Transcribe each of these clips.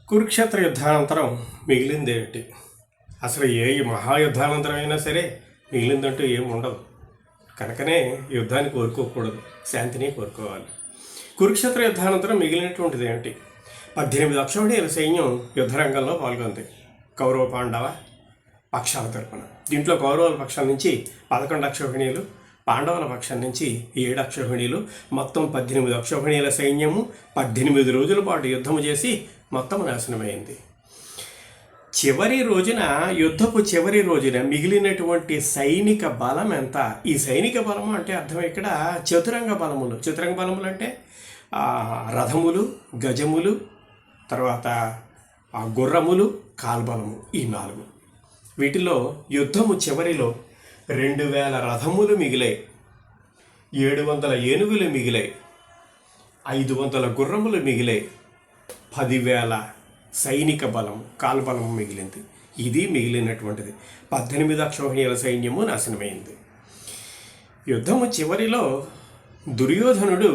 కురుక్షేత్ర యుద్ధానంతరం మిగిలిందేమిటి? అసలు ఏ మహాయుద్ధానంతరం అయినా సరే మిగిలిందంటూ ఏం ఉండదు. కనుకనే యుద్ధాన్ని కోరుకోకూడదు, శాంతిని కోరుకోవాలి. కురుక్షేత్ర యుద్ధానంతరం మిగిలినటువంటిది ఏమిటి? 18 అక్షౌహిణీల సైన్యం యుద్ధరంగంలో పాల్గొంది కౌరవ పాండవ పక్షాల తరపున. దీంట్లో కౌరవుల పక్షం నుంచి 11 అక్షౌహిణీలు, పాండవుల పక్షం నుంచి 7 అక్షౌహిణీలు, మొత్తం 18 అక్షౌహిణీల సైన్యము 18 రోజుల పాటు యుద్ధము చేసి మొత్తం నాశనమైంది. యుద్ధపు చివరి రోజున మిగిలినటువంటి సైనిక బలం ఎంత? ఈ సైనిక బలము అంటే అర్థం ఇక్కడ చతురంగ బలములు. చతురంగ బలములు అంటే రథములు, గజములు, తర్వాత గుర్రములు, కాల్బలము, ఈ 4. వీటిలో యుద్ధము చివరిలో 2000 రథములు మిగిలాయి, 700 ఏనుగులు మిగిలాయి, 500 గుర్రములు మిగిలాయి, 10,000 సైనిక బలము, కాల్బలము మిగిలింది. ఇది మిగిలినటువంటిది. 18 అక్షౌహిణీల సైన్యము నాశనమైంది. యుద్ధము చివరిలో దుర్యోధనుడు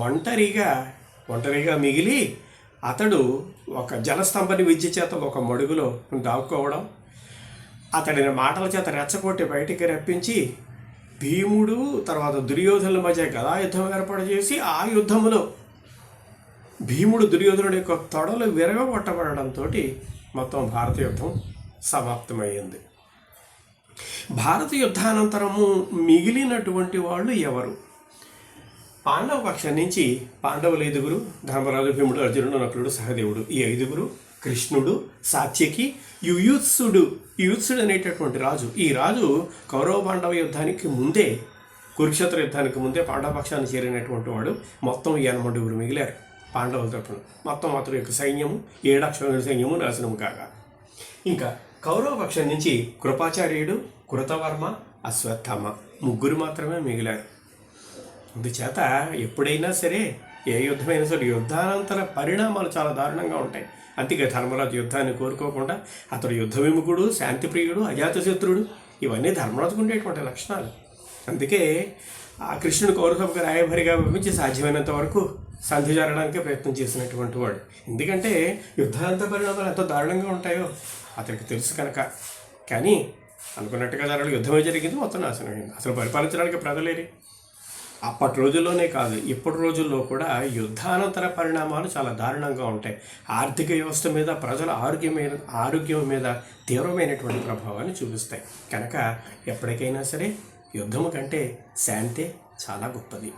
ఒంటరిగా మిగిలి అతడు ఒక జలస్తంభని విద్య చేత ఒక మడుగులో దాక్కోవడం, అతడిని మాటల చేత రెచ్చగొట్టి బయటికి రప్పించి భీముడు తర్వాత దుర్యోధనుల మధ్య గదాయుద్ధం ఏర్పాటు చేసి ఆ యుద్ధములో భీముడు దుర్యోధనుడి యొక్క తొడలు విరగొట్టబడడంతో మొత్తం భారత యుద్ధం సమాప్తమయ్యింది. భారత యుద్ధానంతరము మిగిలినటువంటి వాళ్ళు ఎవరు? పాండవ పక్షం నుంచి పాండవులు 5, ధర్మరాజు, భీముడు, అర్జునుడు, నకులుడు, సహదేవుడు. ఈ 5, కృష్ణుడు, సాత్యకి, యుయుత్సుడు అనేటటువంటి రాజు. ఈ రాజు కౌరవ పాండవ యుద్ధానికి ముందే, కురుక్షేత్ర యుద్ధానికి ముందే పాండవ పక్షాన్ని చేరినటువంటి వాడు. మొత్తం 80 మిగిలారు పాండవుల తరపున. మొత్తం అతని యొక్క సైన్యము 7 అక్షౌహిణీల సైన్యము నాశనము కాగా. ఇంకా కౌరవ పక్షం నుంచి కృపాచార్యుడు, కృతవర్మ, అశ్వత్థామ 3 మాత్రమే మిగిలారు. అందుచేత ఎప్పుడైనా సరే ఏ యుద్ధమైనా సరే యుద్ధానంతర పరిణామాలు చాలా దారుణంగా ఉంటాయి. అందుకే ధర్మరాజు యుద్ధాన్ని కోరుకోకుండా అతడు యుద్ధ విముఖుడు, శాంతిప్రియుడు, అజాతశత్రుడు, ఇవన్నీ ధర్మరాజుకు ఉండేటువంటి లక్షణాలు. అందుకే ఆ కృష్ణుడు కౌరసభకు రాయభరిగా పంపించి సాధ్యమైనంత వరకు సంధి జరగడానికి ప్రయత్నం చేసినటువంటి వాడు. ఎందుకంటే యుద్ధాంత పరిణామాలు ఎంత దారుణంగా ఉంటాయో అతనికి తెలుసు కనుక. కానీ అనుకున్నట్టుగా జరగదు, యుద్ధమే జరిగింది, మొత్తం నాశనమైంది. అసలు పరిపాలించడానికి ప్రజలేరి. అప్పటి రోజుల్లోనే కాదు, ఇప్పటి రోజుల్లో కూడా యుద్ధానంతర పరిణామాలు చాలా దారుణంగా ఉంటాయి. ఆర్థిక వ్యవస్థ మీద, ప్రజల ఆరోగ్యం మీద తీవ్రమైనటువంటి ప్రభావాన్ని చూపిస్తాయి. కనుక ఎప్పటికైనా సరే యుద్ధము కంటే శాంతే చాలా గొప్పది.